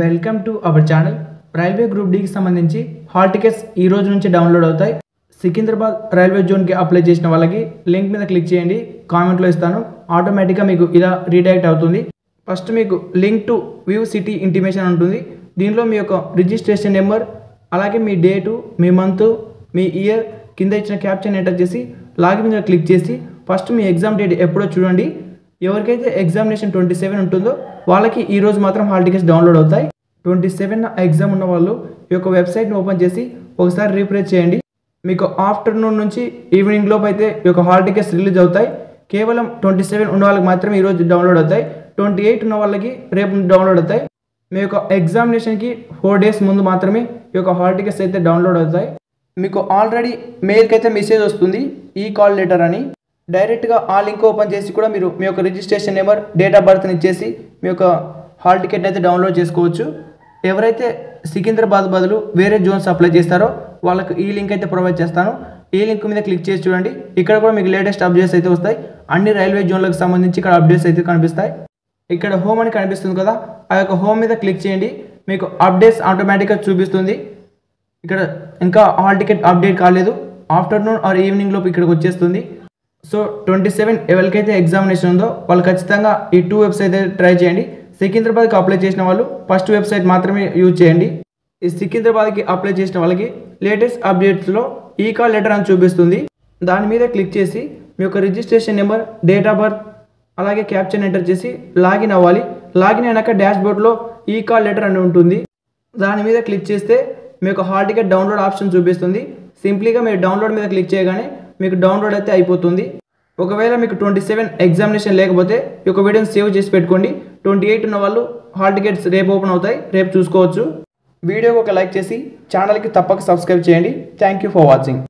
Welcome to our channel. Railway group డీకి సంబంధించి hall tickets ఈ రోజు నుంచి డౌన్లోడ్ అవుతాయి. సికింద్రాబాద్ రైల్వే జోన్కి అప్లై చేసిన వాళ్ళకి లింక్ మీద క్లిక్ చేయండి, కామెంట్లో ఇస్తాను. ఆటోమేటిక్గా మీకు ఇలా రీడైరెక్ట్ అవుతుంది. ఫస్ట్ మీకు link to view city intimation ఉంటుంది. దీనిలో మీ యొక్క రిజిస్ట్రేషన్ నెంబర్, అలాగే మీ డేటు, మీ మంత్, మీ ఇయర్ కింద ఇచ్చిన క్యాప్షన్ ఎంటర్ చేసి లాగిన్ మీద క్లిక్ చేసి ఫస్ట్ మీ ఎగ్జామ్ డేట్ ఎప్పుడో చూడండి. ఎవరికైతే ఎగ్జామినేషన్ 27 ఉంటుందో వాళ్ళకి ఈ రోజు మాత్రం హాల్ టికెట్స్ డౌన్లోడ్ అవుతాయి. 27 ఎగ్జామ్ ఉన్న వాళ్ళు ఈ యొక్క వెబ్సైట్ని ఓపెన్ చేసి ఒకసారి రీఫ్రెష్ చేయండి. మీకు ఆఫ్టర్నూన్ నుంచి ఈవినింగ్ లోపు అయితే ఈ యొక్క హాల్ టికెట్స్ రిలీజ్ అవుతాయి. కేవలం 27 ఉన్న వాళ్ళకి మాత్రం ఈరోజు డౌన్లోడ్ అవుతాయి. 28 ఉన్న వాళ్ళకి రేపు డౌన్లోడ్ అవుతాయి. మీ యొక్క ఎగ్జామినేషన్కి 4 days ముందు మాత్రమే ఈ యొక్క హాల్ టికెట్స్ అయితే డౌన్లోడ్ అవుతాయి. మీకు ఆల్రెడీ మెయిల్కి అయితే మెసేజ్ వస్తుంది, ఈ కాల్ లెటర్ అని. డైరెక్ట్గా ఆ లింక్ ఓపెన్ చేసి కూడా మీరు మీ యొక్క రిజిస్ట్రేషన్ నెంబర్, డేట్ ఆఫ్ బర్త్ని ఇచ్చేసి మీ యొక్క హాల్ టికెట్ అయితే డౌన్లోడ్ చేసుకోవచ్చు. ఎవరైతే సికింద్రాబాద్ బదులు వేరే జోన్స్ అప్లై చేస్తారో వాళ్ళకు ఈ లింక్ అయితే ప్రొవైడ్ చేస్తాను. ఈ లింక్ మీద క్లిక్ చేసి చూడండి. ఇక్కడ కూడా మీకు లేటెస్ట్ అప్డేట్స్ అయితే వస్తాయి. అన్ని రైల్వే జోన్లకు సంబంధించి ఇక్కడ అప్డేట్స్ అయితే కనిపిస్తాయి. ఇక్కడ హోమ్ అని కనిపిస్తుంది కదా, ఆ యొక్క హోమ్ మీద క్లిక్ చేయండి. మీకు అప్డేట్స్ ఆటోమేటిక్గా చూపిస్తుంది. ఇక్కడ ఇంకా హాల్ టికెట్ అప్డేట్ కాలేదు, ఆఫ్టర్నూన్ ఆర్ ఈవినింగ్ లోపు ఇక్కడికి వచ్చేస్తుంది. సో 27 ఎవరికైతే ఎగ్జామినేషన్ ఉందో వాళ్ళు ఖచ్చితంగా ఈ 2 వెబ్సైట్ అయితే ట్రై చేయండి. సికింద్రాబాద్కి అప్లై చేసిన వాళ్ళు ఫస్ట్ వెబ్సైట్ మాత్రమే యూజ్ చేయండి. ఈ సికింద్రాబాద్కి అప్లై చేసిన వాళ్ళకి లేటెస్ట్ అప్డేట్స్లో ఈ కాల్ లెటర్ అని చూపిస్తుంది. దాని మీద క్లిక్ చేసి మీ యొక్క registration number, date of birth, అలాగే క్యాప్షన్ ఎంటర్ చేసి లాగిన్ అవ్వాలి. లాగిన్ అయినాక డాష్ బోర్డ్లో ఈ కాల్ లెటర్ అని ఉంటుంది. దాని మీద క్లిక్ చేస్తే మీ యొక్క హాల్ టికెట్ డౌన్లోడ్ ఆప్షన్ చూపిస్తుంది. సింప్లీగా మీరు డౌన్లోడ్ మీద క్లిక్ చేయగానే మీకు డౌన్లోడ్ అయితే అయిపోతుంది. ఒకవేళ మీకు 27 ఎగ్జామినేషన్ లేకపోతే ఈ యొక్క వీడియోని సేవ్ చేసి పెట్టుకోండి. 28 ఉన్న వాళ్ళు హాల్ టికెట్స్ రేపు ఓపెన్ అవుతాయి, రేపు చూసుకోవచ్చు. వీడియోకి ఒక లైక్ చేసి ఛానల్కి తప్పక సబ్స్క్రైబ్ చేయండి. Thank you for watching.